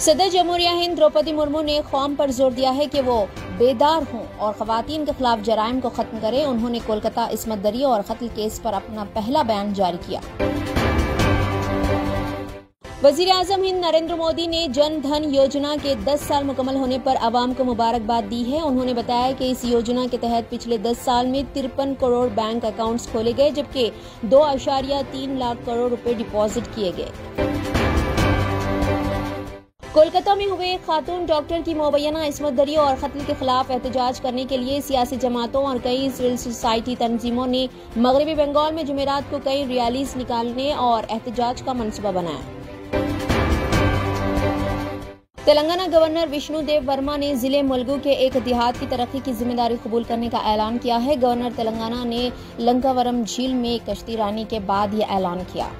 सदर जमहूरिया हिंद द्रौपदी मुर्मू ने कौम पर जोर दिया है कि वो बेदार हों और खवातीन के खिलाफ जराइम को खत्म करें। उन्होंने कोलकाता इस्मत दरी और कत्ल केस पर अपना पहला बयान जारी किया। वजीर आजम हिंद नरेंद्र मोदी ने जन धन योजना के 10 साल मुकम्मल होने पर आवाम को मुबारकबाद दी है। उन्होंने बताया कि इस योजना के तहत पिछले 10 साल में 53 करोड़ बैंक अकाउंट्स खोले गए, जबकि 2.3 लाख करोड़ रुपए डिपॉजिट किए गए। कोलकाता में हुए खातून डॉक्टर की मुबैना इस्मत दरी और कत्ल के खिलाफ एहतजाज करने के लिए सियासी जमातों और कई सिविल सोसाइटी तंजीमों ने मगरबी बंगाल में जुमेरात को कई रैलीज निकालने और एहतजाज का मनसूबा बनाया। तेलंगाना गवर्नर विष्णु देव वर्मा ने जिले मुलगू के एक देहात की तरक्की की जिम्मेदारी कबूल करने का ऐलान किया है। गवर्नर तेलंगाना ने लंकावरम झील में कश्ती रानी के बाद यह ऐलान किया।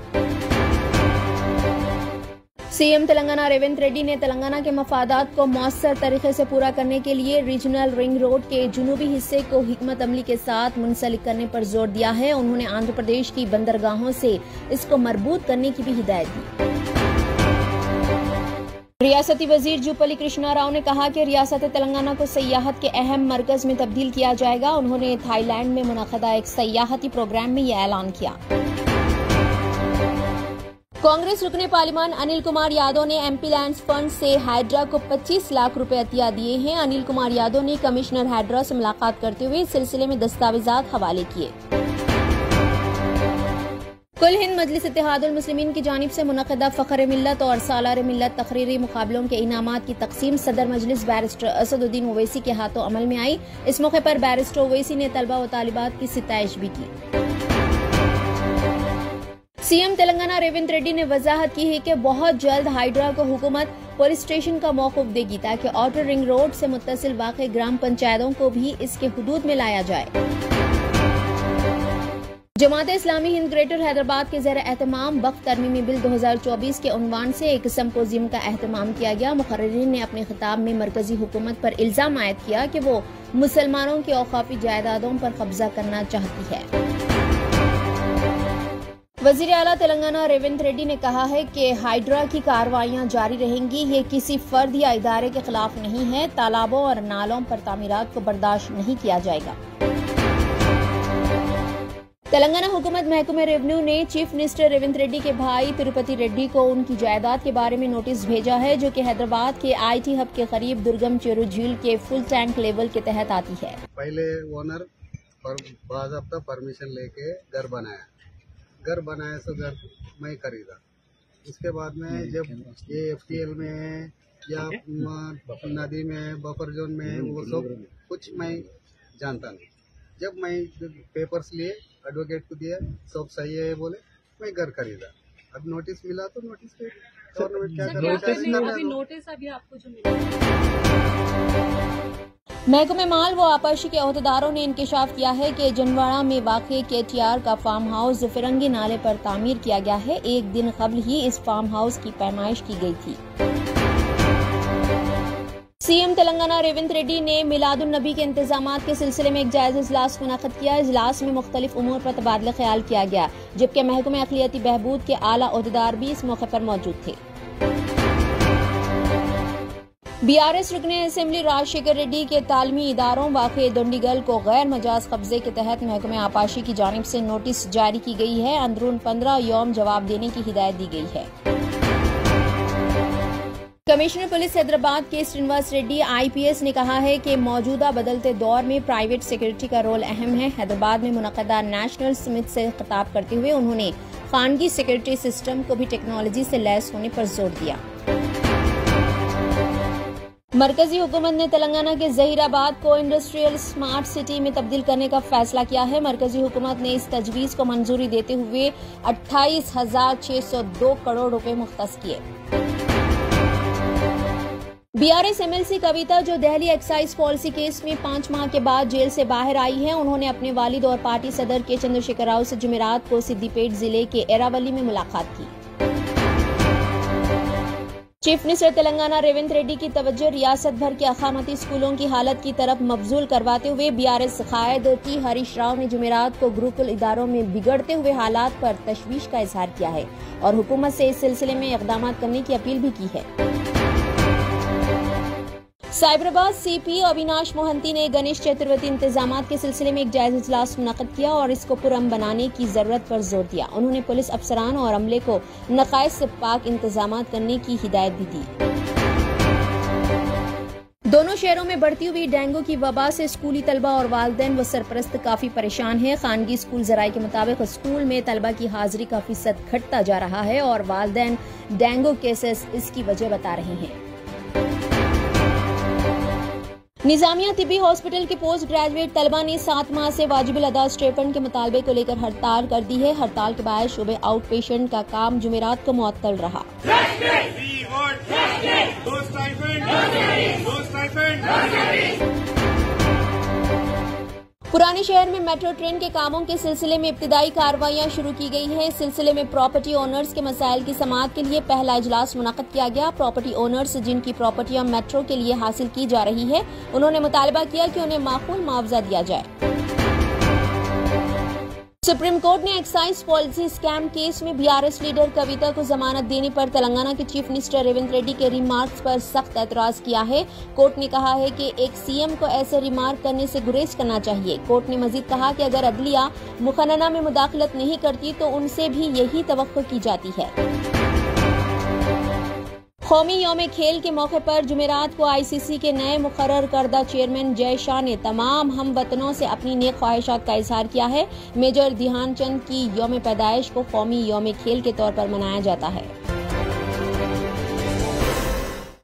सीएम तेलंगाना रेवंत रेड्डी ने तेलंगाना के मफादात को मौसर तरीके से पूरा करने के लिए रीजनल रिंग रोड के जुनूबी हिस्से को हिकमत अमली के साथ मुंसलिक करने पर जोर दिया है। उन्होंने आंध्र प्रदेश की बंदरगाहों से इसको मरबूत करने की भी हिदायत दी। रियासती वजीर जुपली कृष्णा राव ने कहा कि रियासत तेलंगाना को सयाहत के अहम मरकज में तब्दील किया जाएगा। उन्होंने थाईलैंड में मुनक़दा एक सयाहती प्रोग्राम में यह ऐलान किया। कांग्रेस रुकने पार्लियामान अनिल कुमार यादव ने एमपी लैंड फंड से हाइड्रा को 25 लाख रुपए अतिया दिए हैं। अनिल कुमार यादव ने कमिश्नर हाइड्रा से मुलाकात करते हुए इस सिलसिले में दस्तावेजात हवाले किए। कुल हिंद मजलिस इत्तेहादुल मुस्लिमीन की जानिब से मुनक़दा फ़ख्र मिल्लत और सालार मिल्लत तकरीरी मुकाबलों के इनामात की तकसीम सदर मजलिस बैरिस्टर असदुद्दीन ओवैसी के हाथों अमल में आई। इस मौके पर बैरिस्टर ओवैसी ने तलबा व तालिबात की सिताइश भी की। सीएम तेलंगाना रेवंत रेड्डी ने वजाहत की है कि बहुत जल्द हाइड्रा को हुकूमत पुलिस स्टेशन का मौक़ूफ देगी ताकि आउटर रिंग रोड से मुत्तसिल वाक़ई ग्राम पंचायतों को भी इसके हुदूद में लाया जाए। जमात इस्लामी हिंद ग्रेटर हैदराबाद के ज़ेर एहतमाम वक्फ तरमीमी बिल 2024 के उन्वान से एक सिम्पोजियम का एहतमाम किया गया। मुक़र्रिरीन ने अपने खिताब में मरकजी हुकूमत पर इल्जाम आयद किया कि वो मुसलमानों की औक़ाफ़ी जायदादों पर कब्जा करना चाहती है। वज़ीर आला तेलंगाना रेवंत रेड्डी ने कहा है कि हाइड्रा की कार्रवाइयां जारी रहेंगी। ये किसी फर्द या इदारे के खिलाफ नहीं है। तालाबों और नालों पर तामीरात को बर्दाश्त नहीं किया जाएगा। तेलंगाना हुकूमत महकमे रेवेन्यू ने चीफ मिनिस्टर रेवंत रेड्डी के भाई तिरुपति रेड्डी को उनकी जायदाद के बारे में नोटिस भेजा है, जो कि हैदराबाद के IT हब के करीब दुर्गम चेरू झील के फुल टैंक लेवल के तहत आती है। पहले ओनर बाज़ाब्ता परमिशन लेके घर बनाया तो घर मैं खरीदा। इसके बाद में जब ये FTL में या नदी में बफर जोन में वो सब कुछ मैं जानता नहीं। जब मैं पेपर्स लिए एडवोकेट को दिया, सब सही है बोले, मैं घर खरीदा। अब नोटिस मिला तो नोटिस पे गवर्नमेंट क्या कर रहा है? नोटिस अभी आपको जो मिला महकमे माल व आपाशी के अहदेदारों ने इंकशाफ किया है कि जनवाड़ा में वाक़े KTR का फार्म हाउस फिरंगी नाले पर तामीर किया गया है। एक दिन कबल ही इस फार्म हाउस की पैमाइश की गई थी। सीएम तेलंगाना रेवंत रेड्डी ने मिलादुन नबी के इंतजामात के सिलसिले में एक जायजा इजलास मुनक़द किया। इजलास में मुख्तलिफ उमूर पर तबादला ख्याल किया गया, जबकि महकमे अक़लियती बहबूद के आला अहदेदार भी इस मौके पर मौजूद थे। BRS रुकने असेंबली राजशेखर रेड्डी के तालीमी इदारों वाक़े दोंडीगल को गैर मजाज कब्जे के तहत महकमे आपाशी की जानिब से नोटिस जारी की गई है। अंदरून 15 यौम जवाब देने की हिदायत दी गई है। कमिश्नर पुलिस हैदराबाद के श्रीनिवास रेड्डी IPS ने कहा है कि मौजूदा बदलते दौर में प्राइवेट सिक्योरिटी का रोल अहम है। हैदराबाद में मुनक़दा नेशनल समिट से खिताब करते हुए उन्होंने खानगी सिक्योरिटी सिस्टम को भी टेक्नोलॉजी से लैस होने पर जोर दिया। मरकजी हुकूमत ने तेलंगाना के जहीराबाद को इंडस्ट्रियल स्मार्ट सिटी में तब्दील करने का फैसला किया है। मरकजी हुकूमत ने इस तजवीज़ को मंजूरी देते हुए 28,602 करोड़ रुपए मुख्तस किए। BRS MLC कविता, जो दिल्ली एक्साइज पॉलिसी केस में 5 माह के बाद जेल से बाहर आई है, उन्होंने अपने वालिद और पार्टी सदर के चंद्रशेखर राव से जुमेरात को सिद्दीपेट जिले के एरावली में मुलाकात की। चीफ मिनिस्टर तेलंगाना रेवंत रेड्डी की तवज्जो रियासत भर के अखामती स्कूलों की हालत की तरफ मबजूल करवाते हुए BRS कायद T हरीश राव ने जुमेरात को गुरुकुल इदारों में बिगड़ते हुए हालात पर तशवीश का इजहार किया है और हुकूमत से इस सिलसिले में इक़दामात करने की अपील भी की है। साइबराबाद सीपी अविनाश मोहंती ने गणेश चतुर्थी इंतजामात के सिलसिले में एक जायजा इजलास मुनक्किद किया और इसको पुरअमन बनाने की जरूरत पर जोर दिया। उन्होंने पुलिस अफसरान और अमले को नकाइस से पाक इंतजामात करने की हिदायत भी दी। दोनों शहरों में बढ़ती हुई डेंगू की वबा से स्कूली तलबा और वालिदैन व सरपरस्त काफी परेशान हैं। खानगी स्कूल जराये के मुताबिक स्कूल में तलबा की हाजिरी का फीसद घटता जा रहा है और वालिदैन डेंगू केसेस इसकी वजह बता रहे हैं। निजामिया तिब्बी हॉस्पिटल के पोस्ट ग्रेजुएट तलबा ने 7 माह से वाजिबुल अदा स्टाइपेंड के मुतालबे को लेकर हड़ताल कर दी है। हड़ताल के बाद शोबे आउट पेशेंट का काम जुमेरात को मुअत्तल रहा। पुराने शहर में मेट्रो ट्रेन के कामों के सिलसिले में इब्तिदाई कार्रवाइयां शुरू की गई हैं। इस सिलसिले में प्रॉपर्टी ओनर्स के मसाइल की समाअत के लिए पहला इजलास मुनक्किद किया गया। प्रॉपर्टी ओनर्स जिनकी प्रॉपर्टियां मेट्रो के लिए हासिल की जा रही है, उन्होंने मुतालबा किया कि उन्हें माकूल मुआवजा दिया जाए। सुप्रीम कोर्ट ने एक्साइज पॉलिसी स्कैम केस में बीआरएस लीडर कविता को जमानत देने पर तेलंगाना के चीफ मिनिस्टर रेवंत रेड्डी के रिमार्क्स पर सख्त एतराज किया है। कोर्ट ने कहा है कि एक सीएम को ऐसे रिमार्क करने से गुरेज करना चाहिए। कोर्ट ने मजीद कहा कि अगर अदलिया मुखनना में मुदाखलत नहीं करती तो उनसे भी यही तवक्को की जाती है। कौमी यौम खेल के मौके पर जुमेरात को आईसीसी के नए मुकर्रर करदा चेयरमैन जय शाह ने तमाम हमवतनों से अपनी नेक ख्वाहिशात का इजहार किया है। मेजर ध्यानचंद की यौम पैदाइश को कौमी यौम खेल के तौर पर मनाया जाता है।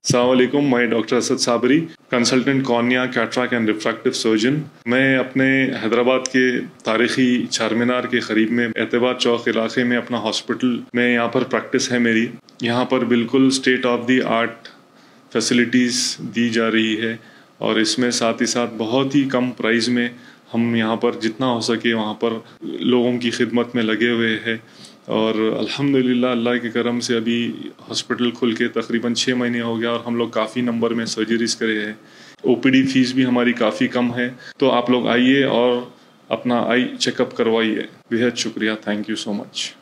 अस्सलाम वालेकुम, मैं doctor Asad Sabri, consultant cornea, cataract and refractive surgeon. मैं अपने हैदराबाद के तारीखी चारमीनार के करीब में एतबार चौक इलाके में अपना हॉस्पिटल में यहाँ पर प्रैक्टिस है मेरी। यहाँ पर बिल्कुल state of the art facilities दी जा रही है और इसमें साथ ही साथ बहुत ही कम प्राइस में हम यहाँ पर जितना हो सके वहाँ पर लोगों की खिदमत में लगे हुए हैं। और अल्हम्दुलिल्लाह अल्लाह के करम से अभी हॉस्पिटल खुल के तकरीबन 6 महीने हो गया और हम लोग काफ़ी नंबर में सर्जरीज करे हैं। ओपीडी फीस भी हमारी काफ़ी कम है, तो आप लोग आइए और अपना आई चेकअप करवाइए। बेहद शुक्रिया, थैंक यू सो मच।